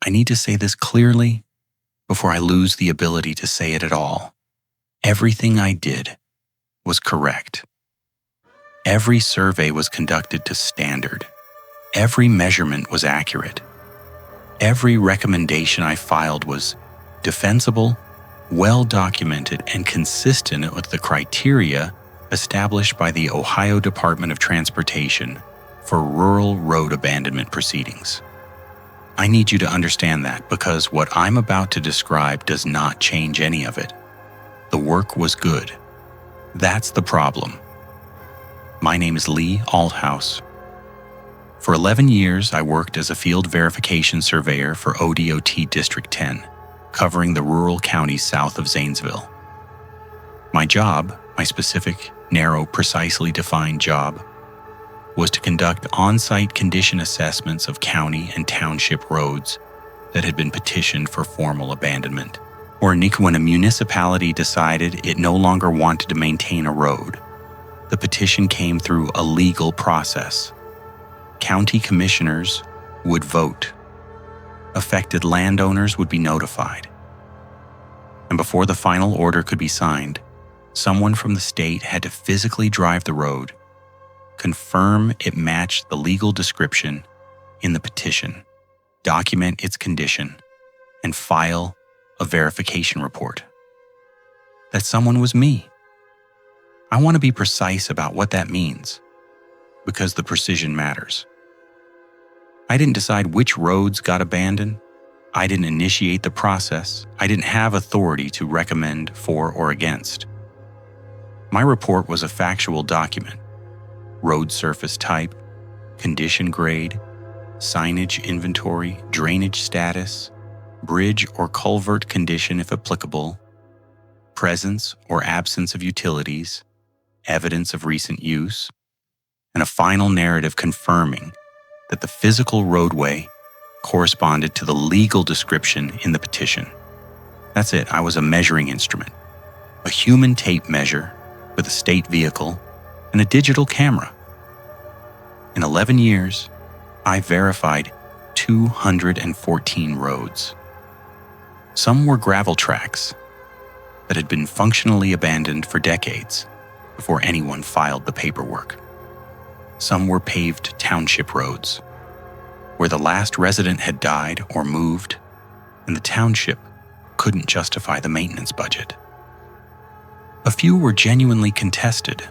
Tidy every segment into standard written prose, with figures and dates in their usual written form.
I need to say this clearly before I lose the ability to say it at all. Everything I did was correct. Every survey was conducted to standard. Every measurement was accurate. Every recommendation I filed was defensible, well-documented, and consistent with the criteria established by the Ohio Department of Transportation for rural road abandonment proceedings. I need you to understand that because what I'm about to describe does not change any of it. The work was good. That's the problem. My name is Lee Althouse. For 11 years, I worked as a field verification surveyor for ODOT District 10, covering the rural counties south of Zanesville. My job, my specific, narrow, precisely defined job, was to conduct on-site condition assessments of county and township roads that had been petitioned for formal abandonment, or when a municipality decided it no longer wanted to maintain a road. The petition came through a legal process. County commissioners would vote. Affected landowners would be notified. And before the final order could be signed, someone from the state had to physically drive the road, confirm it matched the legal description in the petition, document its condition, and file a verification report. That someone was me. I want to be precise about what that means, because the precision matters. I didn't decide which roads got abandoned. I didn't initiate the process. I didn't have authority to recommend for or against. My report was a factual document. Road surface type, condition grade, signage inventory, drainage status, bridge or culvert condition if applicable, presence or absence of utilities, evidence of recent use, and a final narrative confirming that the physical roadway corresponded to the legal description in the petition. That's it. I was a measuring instrument, a human tape measure with a state vehicle and a digital camera. In 11 years, I verified 214 roads. Some were gravel tracks that had been functionally abandoned for decades before anyone filed the paperwork. Some were paved township roads, where the last resident had died or moved, and the township couldn't justify the maintenance budget. A few were genuinely contested,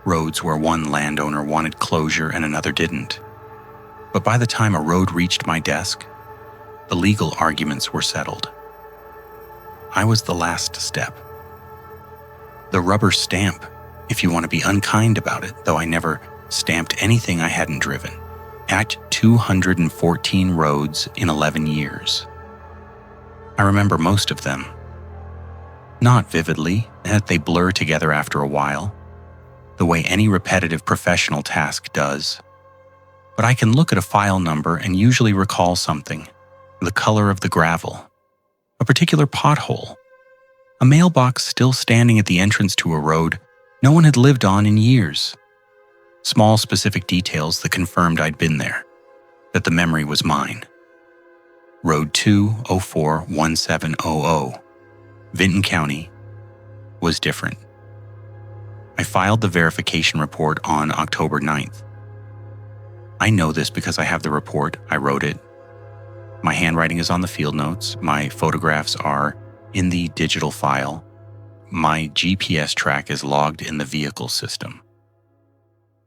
roads where one landowner wanted closure and another didn't. But by the time a road reached my desk, the legal arguments were settled. I was the last step. The rubber stamp, if you want to be unkind about it, though I never stamped anything I hadn't driven, at 214 roads in 11 years. I remember most of them. Not vividly, that they blur together after a while, the way any repetitive professional task does. But I can look at a file number and usually recall something, the color of the gravel, a particular pothole, a mailbox still standing at the entrance to a road no one had lived on in years. Small specific details that confirmed I'd been there, that the memory was mine. Road 2041700, Vinton County, was different. I filed the verification report on October 9th. I know this because I have the report, I wrote it. My handwriting is on the field notes, my photographs are in the digital file, my GPS track is logged in the vehicle system.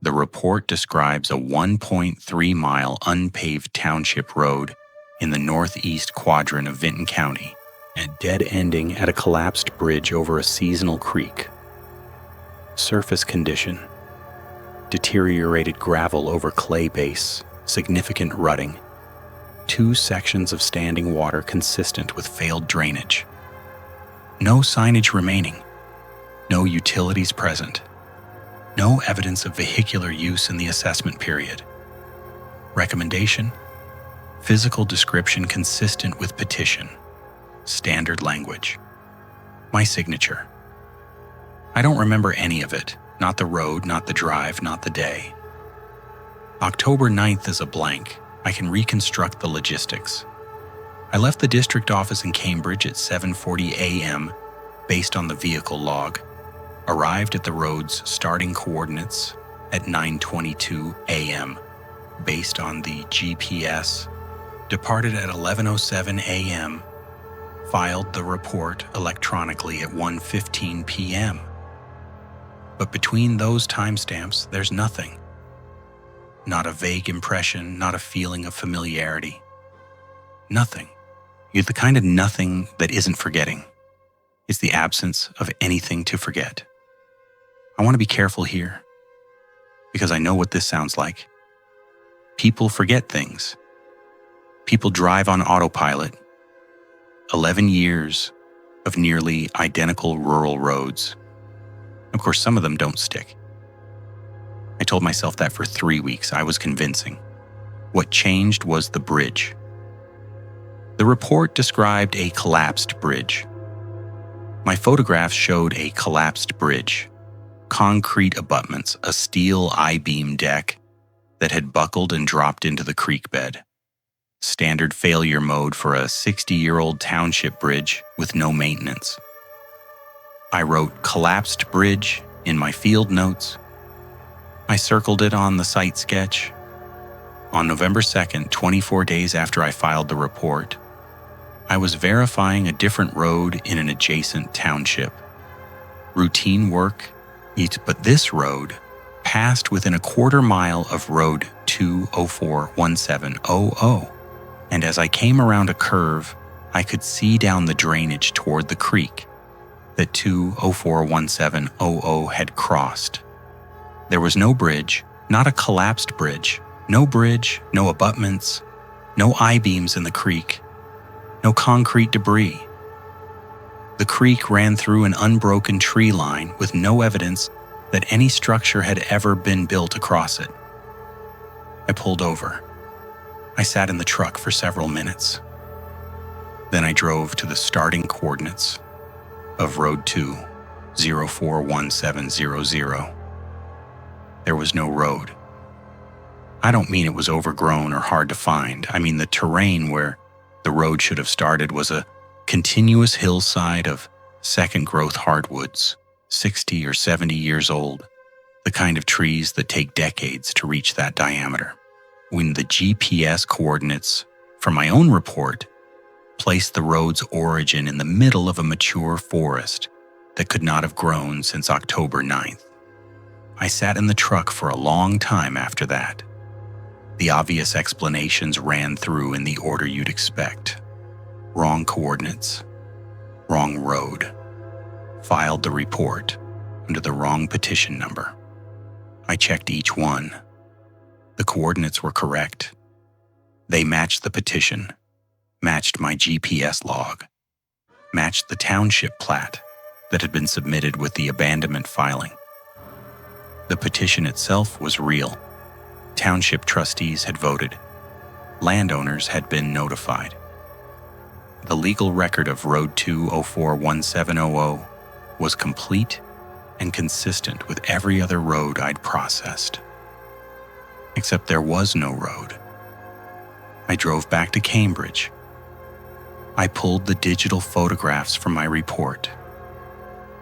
The report describes a 1.3-mile unpaved township road in the northeast quadrant of Vinton County and dead-ending at a collapsed bridge over a seasonal creek. Surface condition: deteriorated gravel over clay base, significant rutting, 2 sections of standing water consistent with failed drainage. No signage remaining, no utilities present. No evidence of vehicular use in the assessment period. Recommendation: physical description consistent with petition. Standard language. My signature. I don't remember any of it, not the road, not the drive, not the day. October 9th is a blank. I can reconstruct the logistics. I left the district office in Cambridge at 7:40 a.m. based on the vehicle log, arrived at the road's starting coordinates at 9:22 a.m. based on the GPS, departed at 11:07 a.m., filed the report electronically at 1:15 p.m. But between those timestamps, there's nothing. Not a vague impression, not a feeling of familiarity. Nothing. You're the kind of nothing that isn't forgetting. It's the absence of anything to forget. I want to be careful here, because I know what this sounds like. People forget things. People drive on autopilot. 11 years of nearly identical rural roads. Of course, some of them don't stick. I told myself that for 3 weeks. I was convincing. What changed was the bridge. The report described a collapsed bridge. My photographs showed a collapsed bridge, concrete abutments, a steel I-beam deck that had buckled and dropped into the creek bed. Standard failure mode for a 60-year-old township bridge with no maintenance. I wrote collapsed bridge in my field notes. I circled it on the site sketch. On November 2nd, 24 days after I filed the report, I was verifying a different road in an adjacent township. Routine work, but this road passed within a quarter mile of Road 2041700, and as I came around a curve, I could see down the drainage toward the creek that 2041700 had crossed. There was no bridge, not a collapsed bridge, no abutments, no I-beams in the creek, no concrete debris. The creek ran through an unbroken tree line with no evidence that any structure had ever been built across it. I pulled over. I sat in the truck for several minutes. Then I drove to the starting coordinates of Road 2041700. There was no road. I don't mean it was overgrown or hard to find. I mean the terrain where the road should have started was a continuous hillside of second-growth hardwoods, 60 or 70 years old, the kind of trees that take decades to reach that diameter. When the GPS coordinates from my own report placed the road's origin in the middle of a mature forest that could not have grown since October 9th. I sat in the truck for a long time after that. The obvious explanations ran through in the order you'd expect. Wrong coordinates, wrong road. Filed the report under the wrong petition number. I checked each one. The coordinates were correct. They matched the petition, matched my GPS log, matched the township plat that had been submitted with the abandonment filing. The petition itself was real. Township trustees had voted. Landowners had been notified. The legal record of Road 2041700 was complete and consistent with every other road I'd processed. Except there was no road. I drove back to Cambridge. I pulled the digital photographs from my report.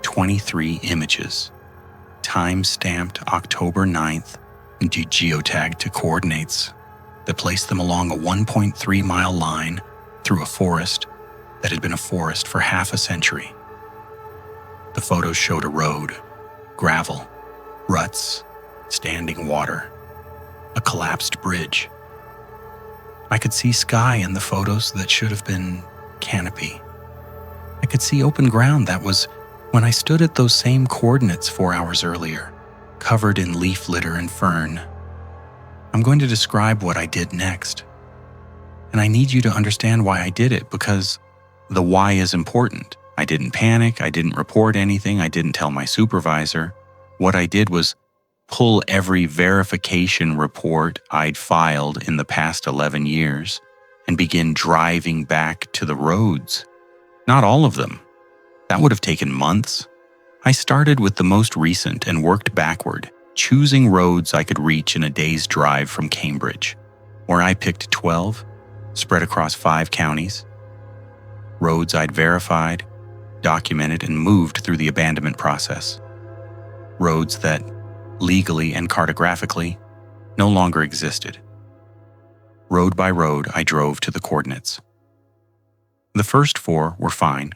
23 images, time-stamped October 9th, and geotagged to coordinates that placed them along a 1.3-mile line through a forest that had been a forest for half a century. The photos showed a road, gravel, ruts, standing water, a collapsed bridge. I could see sky in the photos that should have been canopy. I could see open ground that was when I stood at those same coordinates 4 hours earlier, covered in leaf litter and fern. I'm going to describe what I did next. And I need you to understand why I did it, because the why is important. I didn't panic, I didn't report anything, I didn't tell my supervisor. What I did was pull every verification report I'd filed in the past 11 years and begin driving back to the roads. Not all of them. That would have taken months. I started with the most recent and worked backward, choosing roads I could reach in a day's drive from Cambridge, where I picked 12, spread across 5 counties, roads I'd verified, documented, and moved through the abandonment process. Roads that, legally and cartographically, no longer existed. Road by road, I drove to the coordinates. The first 4 were fine,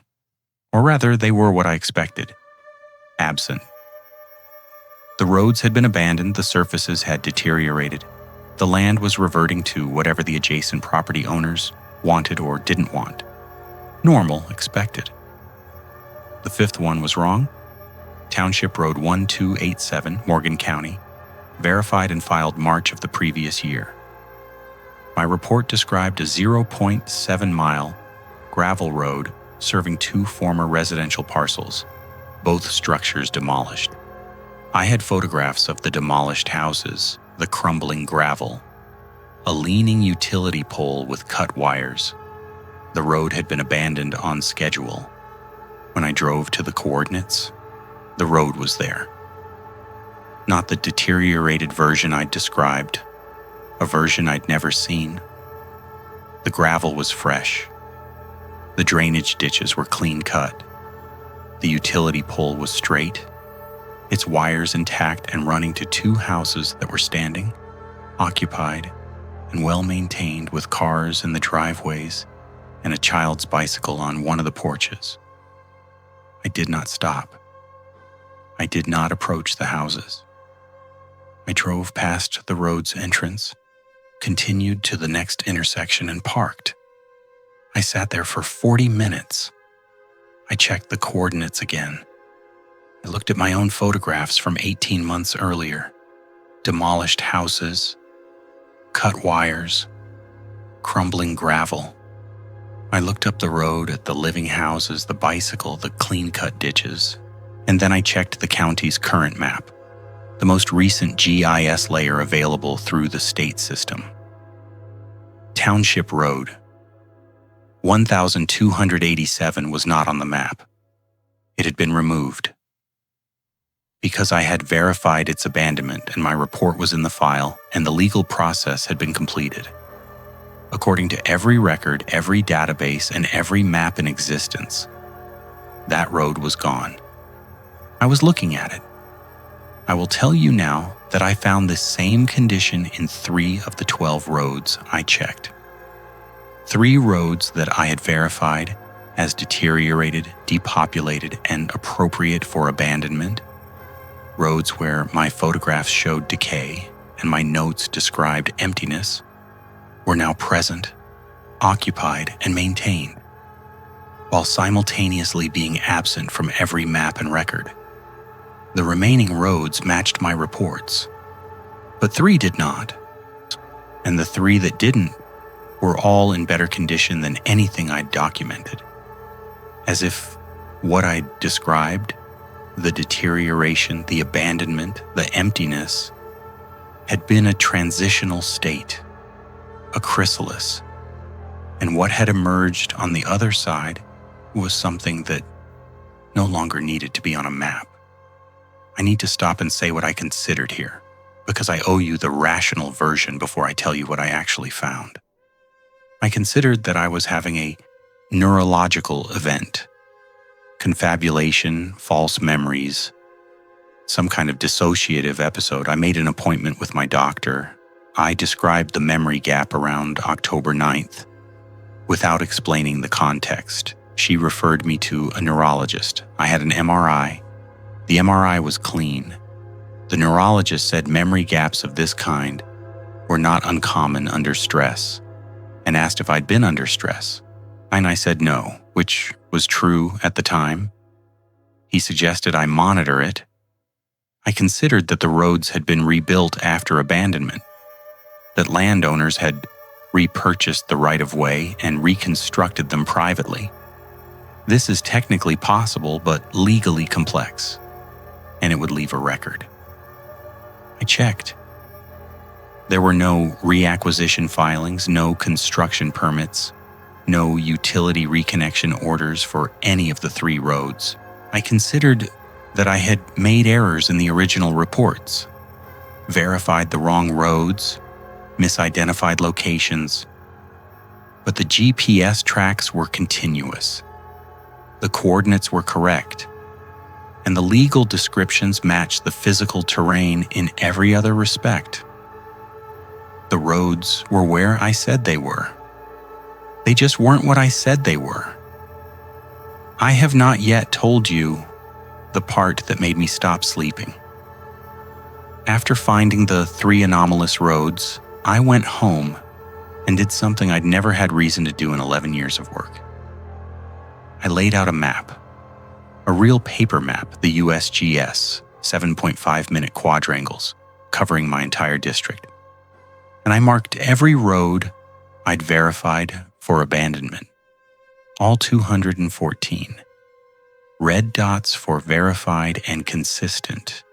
or rather, they were what I expected. Absent. The roads had been abandoned, the surfaces had deteriorated, the land was reverting to whatever the adjacent property owners wanted or didn't want. Normal, expected. The 5th one was wrong. Township Road 1287, Morgan County, verified and filed March of the previous year. My report described a 0.7-mile gravel road serving 2 former residential parcels, both structures demolished. I had photographs of the demolished houses, the crumbling gravel, a leaning utility pole with cut wires. The road had been abandoned on schedule. When I drove to the coordinates, the road was there. Not the deteriorated version I'd described, a version I'd never seen. The gravel was fresh. The drainage ditches were clean cut. The utility pole was straight, its wires intact and running to 2 houses that were standing, occupied, and well maintained with cars in the driveways and a child's bicycle on one of the porches. I did not stop. I did not approach the houses. I drove past the road's entrance, continued to the next intersection, and parked. I sat there for 40 minutes. I checked the coordinates again. I looked at my own photographs from 18 months earlier. Demolished houses, cut wires, crumbling gravel. I looked up the road at the living houses, the bicycle, the clean-cut ditches, and then I checked the county's current map, the most recent GIS layer available through the state system. Township Road 1287 was not on the map. It had been removed. Because I had verified its abandonment and my report was in the file and the legal process had been completed. According to every record, every database, and every map in existence, that road was gone. I was looking at it. I will tell you now that I found the same condition in 3 of the 12 roads I checked. 3 roads that I had verified as deteriorated, depopulated, and appropriate for abandonment. Roads where my photographs showed decay and my notes described emptiness were now present, occupied, and maintained, while simultaneously being absent from every map and record. The remaining roads matched my reports, but 3 did not, and the 3 that didn't were all in better condition than anything I'd documented, as if what I'd described, the deterioration, the abandonment, the emptiness, had been a transitional state, a chrysalis, and what had emerged on the other side was something that no longer needed to be on a map. I need to stop and say what I considered here, because I owe you the rational version before I tell you what I actually found. I considered that I was having a neurological event, confabulation, false memories, some kind of dissociative episode. I made an appointment with my doctor. I described the memory gap around October 9th. Without explaining the context, she referred me to a neurologist. I had an MRI. The MRI was clean. The neurologist said memory gaps of this kind were not uncommon under stress, and asked if I'd been under stress. And I said no, which was true at the time. He suggested I monitor it. I considered that the roads had been rebuilt after abandonment, that landowners had repurchased the right-of-way and reconstructed them privately. This is technically possible, but legally complex, and it would leave a record. I checked. There were no reacquisition filings, no construction permits, no utility reconnection orders for any of the 3 roads. I considered that I had made errors in the original reports, verified the wrong roads, misidentified locations. But the GPS tracks were continuous. The coordinates were correct, and the legal descriptions matched the physical terrain in every other respect. The roads were where I said they were. They just weren't what I said they were. I have not yet told you the part that made me stop sleeping. After finding the 3 anomalous roads, I went home and did something I'd never had reason to do in 11 years of work. I laid out a map, a real paper map, the USGS, 7.5-minute quadrangles, covering my entire district. And I marked every road I'd verified for abandonment, all 214. Red dots for verified and consistent,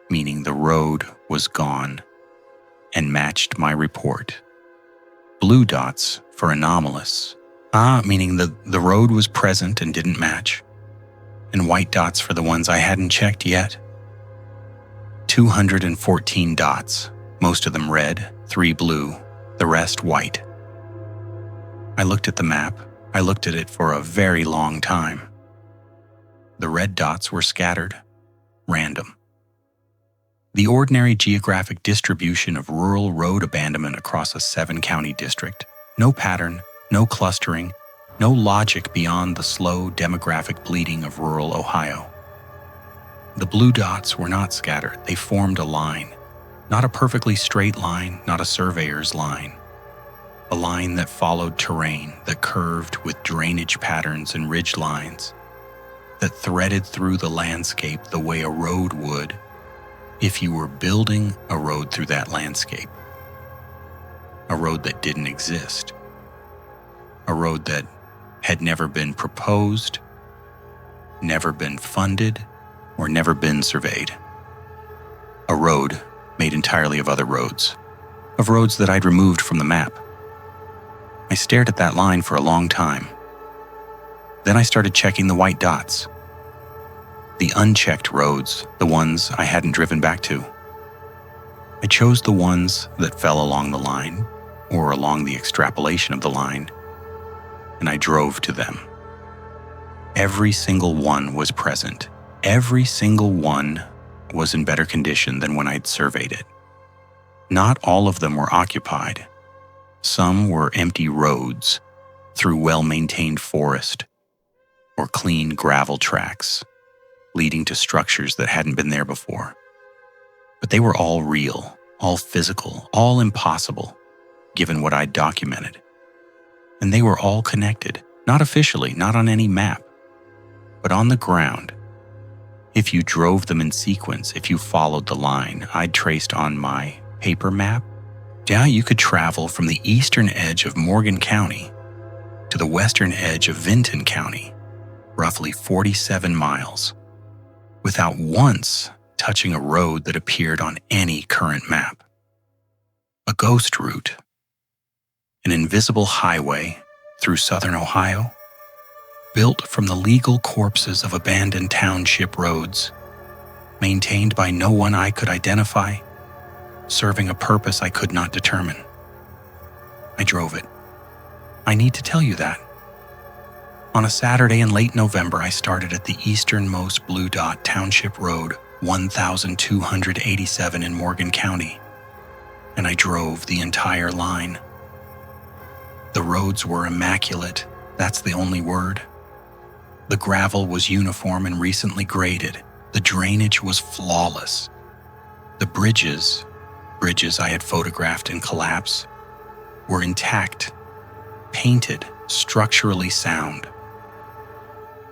meaning the road was gone and matched my report. Blue dots for anomalous, meaning the road was present and didn't match. And white dots for the ones I hadn't checked yet. 214 dots, most of them red, 3 blue, the rest white. I looked at the map. I looked at it for a very long time. The red dots were scattered, random. The ordinary geographic distribution of rural road abandonment across a 7-county district. No pattern, no clustering, no logic beyond the slow demographic bleeding of rural Ohio. The blue dots were not scattered. They formed a line. Not a perfectly straight line, not a surveyor's line. A line that followed terrain, that curved with drainage patterns and ridge lines, that threaded through the landscape the way a road would if you were building a road through that landscape. A road that didn't exist. A road that had never been proposed, never been funded, or never been surveyed. A road made entirely of other roads, of roads that I'd removed from the map. I stared at that line for a long time. Then I started checking the white dots. The unchecked roads, the ones I hadn't driven back to. I chose the ones that fell along the line, or along the extrapolation of the line, and I drove to them. Every single one was present. Every single one was in better condition than when I'd surveyed it. Not all of them were occupied. Some were empty roads through well-maintained forest or clean gravel tracks, leading to structures that hadn't been there before. But they were all real, all physical, all impossible, given what I'd documented. And they were all connected, not officially, not on any map, but on the ground. If you drove them in sequence, if you followed the line I'd traced on my paper map, yeah, you could travel from the eastern edge of Morgan County to the western edge of Vinton County, roughly 47 miles, without once touching a road that appeared on any current map. A ghost route, an invisible highway through southern Ohio, built from the legal corpses of abandoned township roads, maintained by no one I could identify, serving a purpose I could not determine. I drove it. I need to tell you that. On a Saturday in late November, I started at the easternmost Blue Dot Township Road, 1287 in Morgan County, and I drove the entire line. The roads were immaculate, that's the only word. The gravel was uniform and recently graded. The drainage was flawless. The bridges I had photographed in collapse, were intact, painted, structurally sound.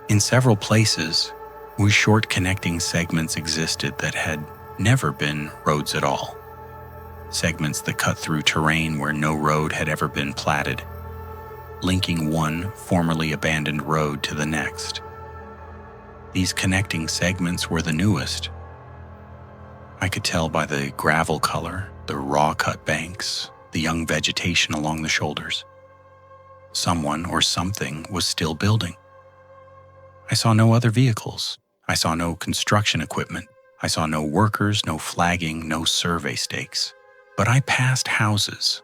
In several places, where short connecting segments existed that had never been roads at all. Segments that cut through terrain where no road had ever been platted, linking one formerly abandoned road to the next. These connecting segments were the newest. I could tell by the gravel color, the raw cut banks, the young vegetation along the shoulders. Someone or something was still building. I saw no other vehicles. I saw no construction equipment. I saw no workers, no flagging, no survey stakes. But I passed houses.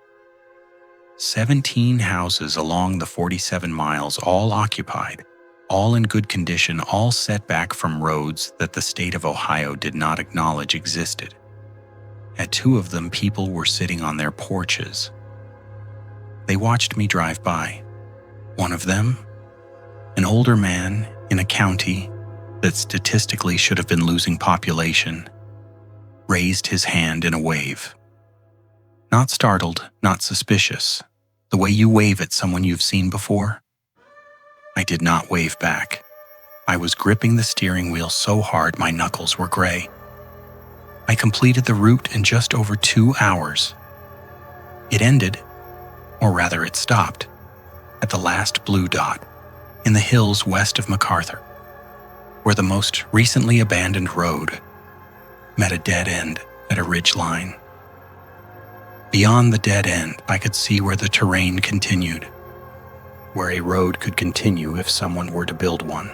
17 houses along the 47 miles, all occupied, all in good condition, all set back from roads that the state of Ohio did not acknowledge existed. At 2 of them, people were sitting on their porches. They watched me drive by. One of them, an older man in a county that statistically should have been losing population, raised his hand in a wave. Not startled, not suspicious, the way you wave at someone you've seen before. I did not wave back. I was gripping the steering wheel so hard my knuckles were gray. I completed the route in just over 2 hours. It ended, or rather it stopped, at the last blue dot, in the hills west of MacArthur, where the most recently abandoned road met a dead end at a ridge line. Beyond the dead end, I could see where the terrain continued, where a road could continue if someone were to build one.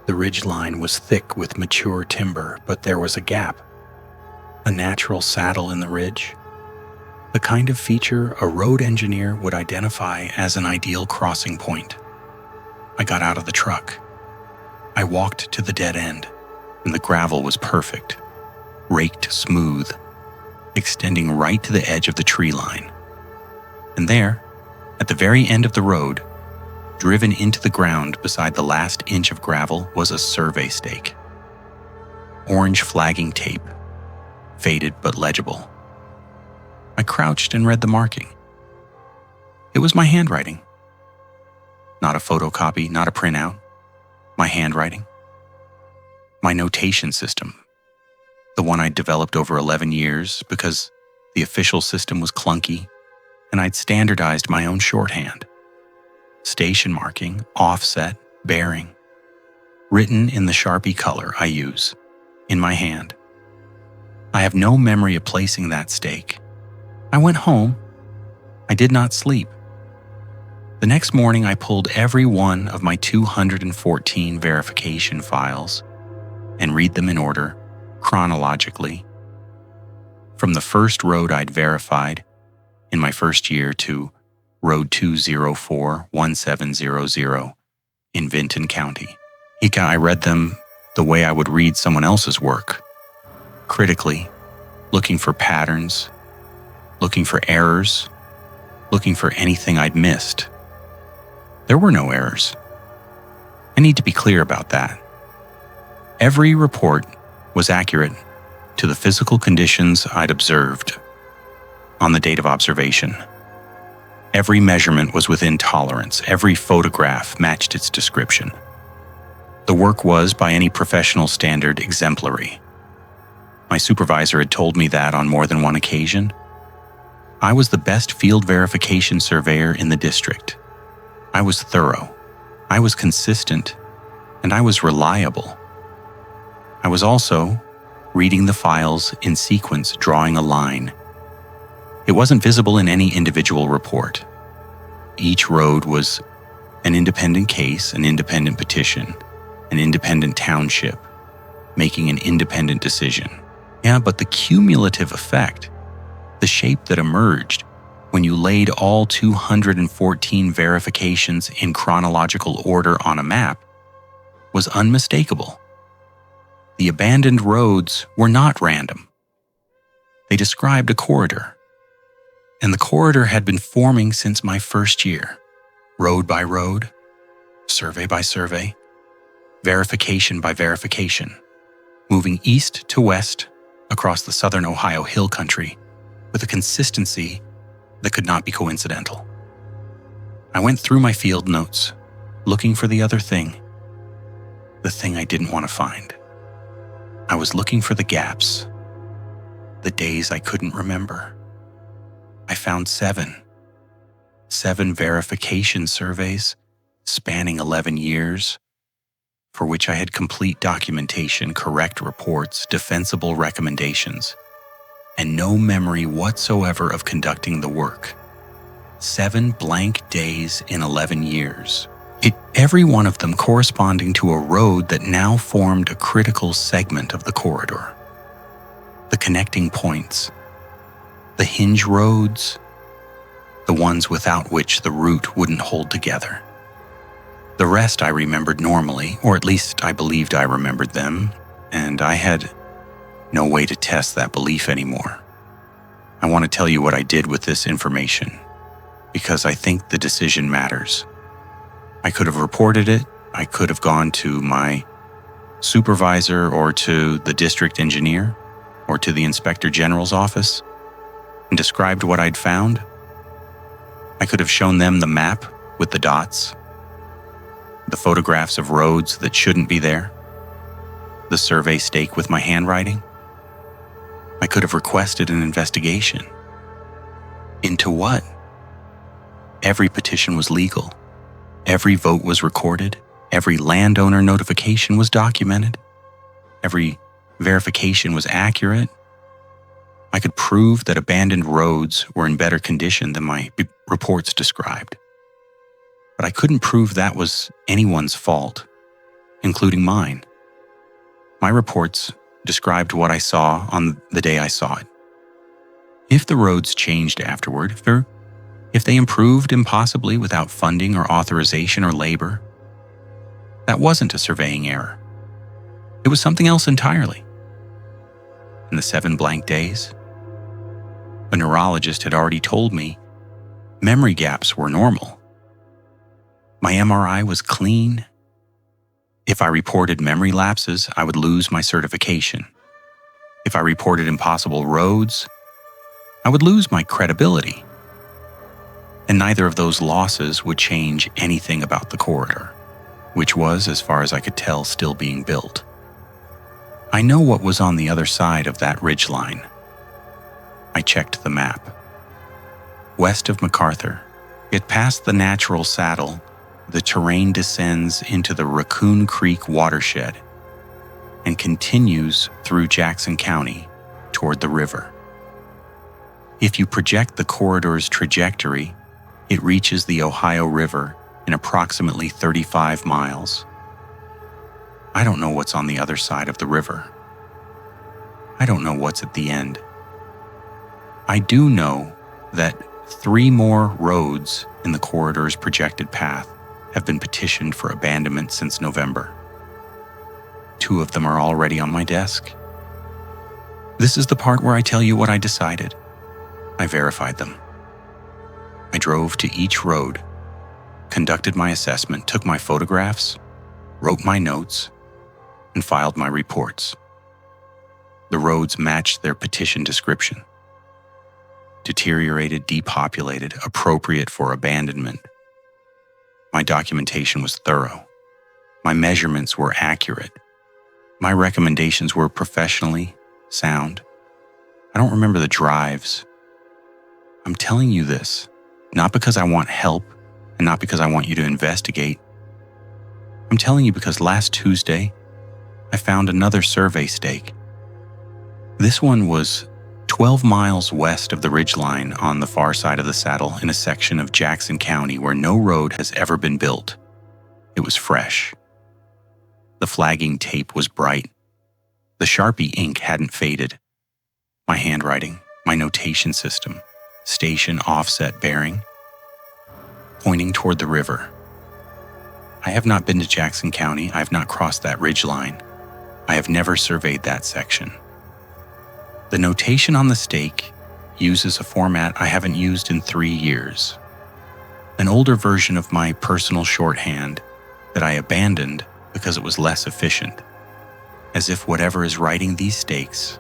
The ridge line was thick with mature timber, but there was a gap, a natural saddle in the ridge, the kind of feature a road engineer would identify as an ideal crossing point. I got out of the truck. I walked to the dead end, and the gravel was perfect, raked smooth, extending right to the edge of the tree line. And there, at the very end of the road, driven into the ground beside the last inch of gravel, was a survey stake. Orange flagging tape, faded but legible. I crouched and read the marking. It was my handwriting. Not a photocopy, not a printout. My handwriting. My notation system. The one I'd developed over 11 years because the official system was clunky and I'd standardized my own shorthand. Station marking, offset, bearing. Written in the Sharpie color I use, in my hand. I have no memory of placing that stake. I went home. I did not sleep. The next morning, I pulled every one of my 214 verification files and read them in order, chronologically. From the first road I'd verified in my first year to Road 204-1700 in Vinton County. I read them the way I would read someone else's work, critically, looking for patterns, looking for errors, looking for anything I'd missed. There were no errors. I need to be clear about that. Every report was accurate to the physical conditions I'd observed on the date of observation. Every measurement was within tolerance. Every photograph matched its description. The work was, by any professional standard, exemplary. My supervisor had told me that on more than one occasion. I was the best field verification surveyor in the district. I was thorough, I was consistent, and I was reliable. I was also reading the files in sequence, drawing a line. It wasn't visible in any individual report. Each road was an independent case, an independent petition, an independent township, making an independent decision. Yeah, but the cumulative effect, the shape that emerged when you laid all 214 verifications in chronological order on a map, was unmistakable. The abandoned roads were not random. They described a corridor, and the corridor had been forming since my first year, road by road, survey by survey, verification by verification, moving east to west across the southern Ohio hill country with a consistency that could not be coincidental. I went through my field notes, looking for the other thing, the thing I didn't want to find. I was looking for the gaps, the days I couldn't remember. I found 7 verification surveys spanning 11 years, for which I had complete documentation, correct reports, defensible recommendations, and no memory whatsoever of conducting the work. 7 blank days in 11 years. Every one of them corresponding to a road that now formed a critical segment of the corridor. The connecting points, the hinge roads, the ones without which the route wouldn't hold together. The rest I remembered normally, or at least I believed I remembered them, and I had no way to test that belief anymore. I want to tell you what I did with this information, because I think the decision matters. I could have reported it, I could have gone to my supervisor or to the district engineer or to the inspector general's office and described what I'd found. I could have shown them the map with the dots, the photographs of roads that shouldn't be there, the survey stake with my handwriting. I could have requested an investigation. Into what? Every petition was legal. Every vote was recorded. Every landowner notification was documented. Every verification was accurate. I could prove that abandoned roads were in better condition than my reports described. But I couldn't prove that was anyone's fault, including mine. My reports described what I saw on the day I saw it. If the roads changed afterward, if they improved impossibly without funding or authorization or labor, that wasn't a surveying error. It was something else entirely. In the 7 blank days, a neurologist had already told me memory gaps were normal. My MRI was clean. If I reported memory lapses, I would lose my certification. If I reported impossible roads, I would lose my credibility. And neither of those losses would change anything about the corridor, which was, as far as I could tell, still being built. I know what was on the other side of that ridgeline. I checked the map. West of MacArthur, yet past the natural saddle, the terrain descends into the Raccoon Creek watershed and continues through Jackson County toward the river. If you project the corridor's trajectory, it reaches the Ohio River in approximately 35 miles. I don't know what's on the other side of the river. I don't know what's at the end. I do know that 3 more roads in the corridor's projected path have been petitioned for abandonment since November. 2 of them are already on my desk. This is the part where I tell you what I decided. I verified them. I drove to each road, conducted my assessment, took my photographs, wrote my notes, and filed my reports. The roads matched their petition description. Deteriorated, depopulated, appropriate for abandonment. My documentation was thorough. My measurements were accurate. My recommendations were professionally sound. I don't remember the drives. I'm telling you this, not because I want help and not because I want you to investigate. I'm telling you because last Tuesday, I found another survey stake. This one was 12 miles west of the ridgeline on the far side of the saddle in a section of Jackson County where no road has ever been built. It was fresh. The flagging tape was bright. The Sharpie ink hadn't faded. My handwriting, my notation system, station offset bearing, pointing toward the river. I have not been to Jackson County. I have not crossed that ridgeline. I have never surveyed that section. The notation on the stake uses a format I haven't used in 3 years. An older version of my personal shorthand that I abandoned because it was less efficient, as if whatever is writing these stakes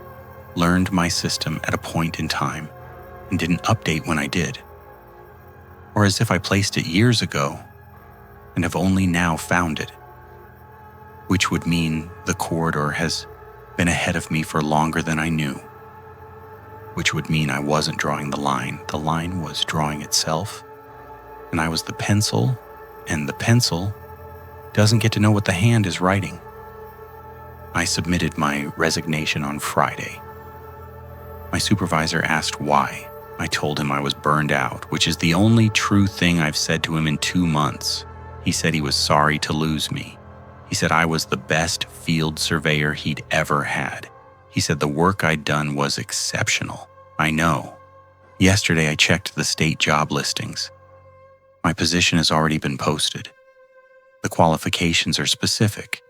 learned my system at a point in time and didn't update when I did, or as if I placed it years ago and have only now found it, which would mean the corridor has been ahead of me for longer than I knew, which would mean I wasn't drawing the line was drawing itself, and I was the pencil, and the pencil doesn't get to know what the hand is writing. I submitted my resignation on Friday. My supervisor asked why. I told him I was burned out, which is the only true thing I've said to him in 2 months. He said he was sorry to lose me. He said I was the best field surveyor he'd ever had. He said the work I'd done was exceptional. I know. Yesterday, I checked the state job listings. My position has already been posted. The qualifications are specific.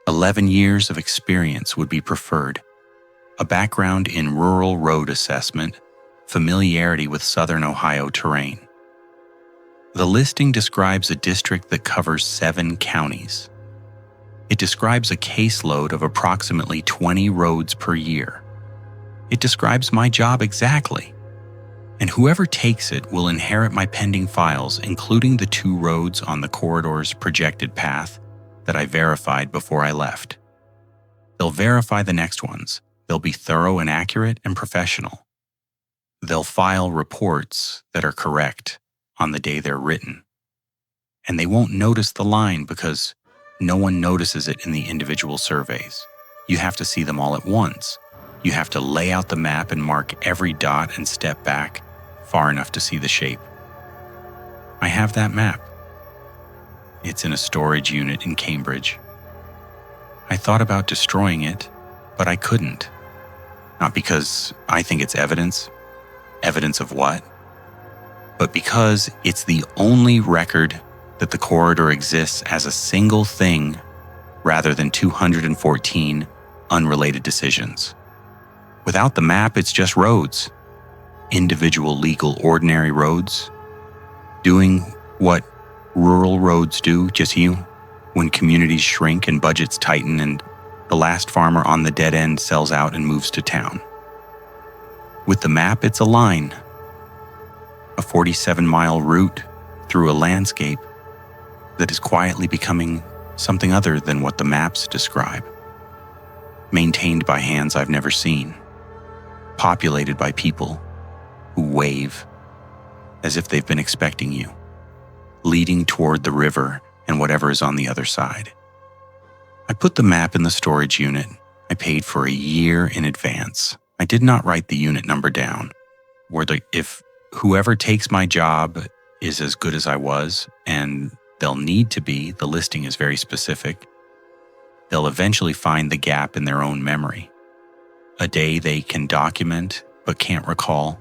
11 years of experience would be preferred. A background in rural road assessment, familiarity with southern Ohio terrain. The listing describes a district that covers 7 counties. It describes a caseload of approximately 20 roads per year. It describes my job exactly. And whoever takes it will inherit my pending files, including the 2 roads on the corridor's projected path that I verified before I left. They'll verify the next ones. They'll be thorough and accurate and professional. They'll file reports that are correct on the day they're written. And they won't notice the line because no one notices it in the individual surveys. You have to see them all at once. You have to lay out the map and mark every dot and step back far enough to see the shape. I have that map. It's in a storage unit in Cambridge. I thought about destroying it, but I couldn't. Not because I think it's evidence. Evidence of what? But because it's the only record that the corridor exists as a single thing rather than 214 unrelated decisions. Without the map, it's just roads. Individual legal ordinary roads. Doing what rural roads do, just you, when communities shrink and budgets tighten and the last farmer on the dead end sells out and moves to town. With the map, it's a line. A 47-mile route through a landscape that is quietly becoming something other than what the maps describe. Maintained by hands I've never seen. Populated by people who wave as if they've been expecting you, leading toward the river and whatever is on the other side. I put the map in the storage unit. I paid for a year in advance. I did not write the unit number down. If whoever takes my job is as good as I was, and they'll need to be, the listing is very specific, they'll eventually find the gap in their own memory. A day they can document but can't recall,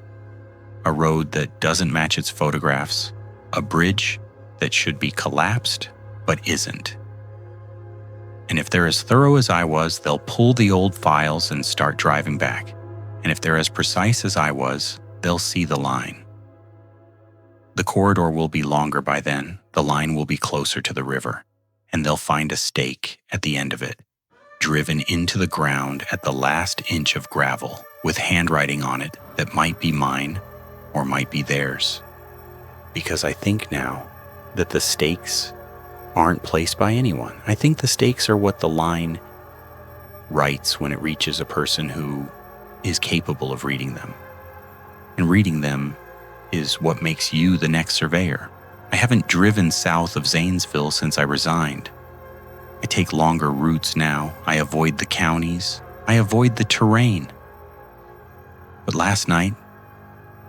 a road that doesn't match its photographs, a bridge that should be collapsed but isn't. And if they're as thorough as I was, they'll pull the old files and start driving back. And if they're as precise as I was, they'll see the line. The corridor will be longer by then, the line will be closer to the river, and they'll find a stake at the end of it, driven into the ground at the last inch of gravel, with handwriting on it that might be mine or might be theirs. Because I think now that the stakes aren't placed by anyone. I think the stakes are what the line writes when it reaches a person who is capable of reading them. And reading them is what makes you the next surveyor. I haven't driven south of Zanesville since I resigned. I take longer routes now. I avoid the counties. I avoid the terrain. But last night,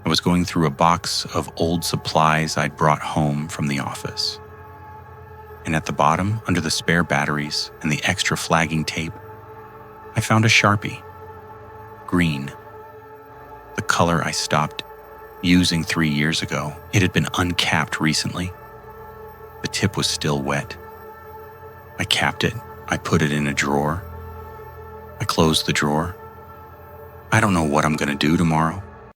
I was going through a box of old supplies I'd brought home from the office. And at the bottom, under the spare batteries and the extra flagging tape, I found a Sharpie. Green. The color I stopped using 3 years ago. It had been uncapped recently. The tip was still wet. I capped it. I put it in a drawer. I closed the drawer. I don't know what I'm going to do tomorrow.